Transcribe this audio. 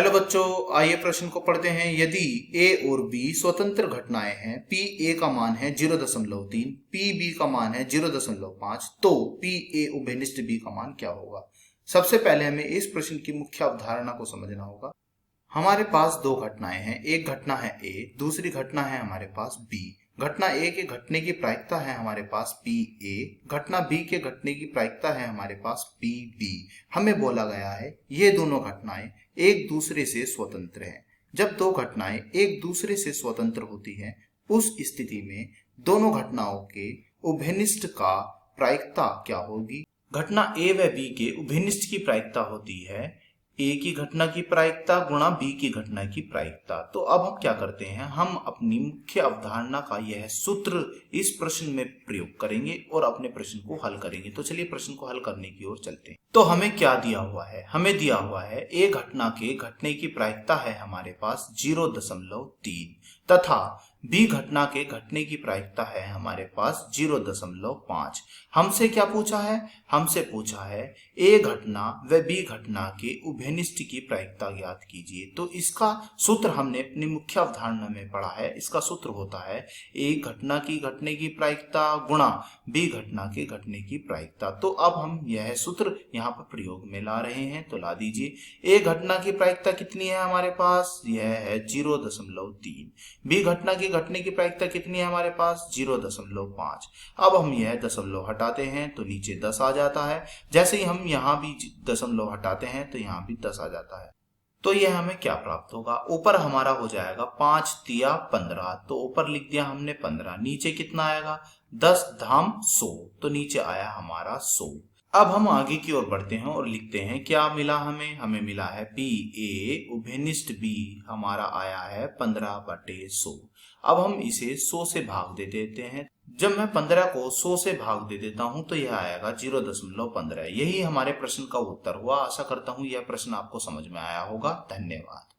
Hello बच्चों, आइए प्रश्न को पढ़ते हैं। यदि a और b स्वतंत्र घटनाएं हैं, p a का मान है 0.3, p b का मान है 0.5, तो p a उभयनिष्ठ b का मान क्या होगा। सबसे पहले हमें इस प्रश्न की मुख्य अवधारणा को समझना होगा। हमारे पास दो घटनाएं हैं, एक घटना है a, दूसरी घटना है हमारे पास b। घटना a के घटने की प्रायिकता है हमारे पास p a, घटना b के घटने की प्रायिकता है हमारे पास p b। हमें बोला गया है ये दोनों घटनाएं एक दूसरे से स्वतंत्र हैं। जब दो घटनाएं एक दूसरे से स्वतंत्र होती हैं, उस स्थिति में दोनों घटनाओं के उभयनिष्ठ का प्रायिकता क्या होगी। घटना a व b के उभयनिष्ठ की प्रायिकता होती है a की घटना की प्रायिकता गुणा b की घटना की प्रायिकता। तो अब हम क्या करते हैं, हम अपनी मुख्य अवधारणा का यह सूत्र इस प्रश्न में प्रयोग करेंगे और अपने प्रश्न को हल करेंगे। तो चलिए प्रश्न को हल करने की ओर चलते हैं। तो हमें क्या दिया हुआ है, हमें दिया हुआ है a घटना के घटने की प्रायिकता है हमारे पास 0.3 तथा b घटना के घटने की प्रायिकता है हमारे पास 0.5। हमसे क्या पूछा है, हमसे पूछा है a घटना व b घटना के उभयनिष्ठ की प्रायिकता ज्ञात कीजिए। तो इसका सूत्र हमने अपनी मुख्य अवधारणा में पढ़ा है। इसका सूत्र होता है a घटना की घटने की प्रायिकता गुणा b घटना के घटने की प्रायिकता। तो अब हम यह सूत्र यहाँ पर प्रयोग में ला रहे हैं, तो ला दीजिए। a घटना की प्रायिकता कितनी है हमारे पास, यह है 0.3। b घटना की घटने की प्रायिकता कितनी है हमारे पास, 0.5। अब हम यह दशमलव हटाते हैं तो नीचे 10 आ जाता है। जैसे ही हम यहाँ भी दशमलव हटाते हैं तो यहाँ भी 10 आ जाता है। तो यह हमें क्या प्राप्त होगा, ऊपर हमारा हो जाएगा 5 तिया 15, तो ऊपर लिख दिया हमने 15। नीचे कितना आएगा, 10 धाम 100, तो नीचे आया हमारा 100। अब हम आगे की ओर बढ़ते हैं और लिखते हैं क्या मिला हमें, हमें मिला है p a उभयनिष्ठ b हमारा आया है 15/100। अब हम इसे 100 से भाग दे देते हैं। जब मैं 15 को 100 से भाग दे देता हूं तो यह आएगा 0.15। यही हमारे प्रश्न का उत्तर हुआ। आशा करता हूं यह प्रश्न आपको समझ में आया होगा। धन्यवाद।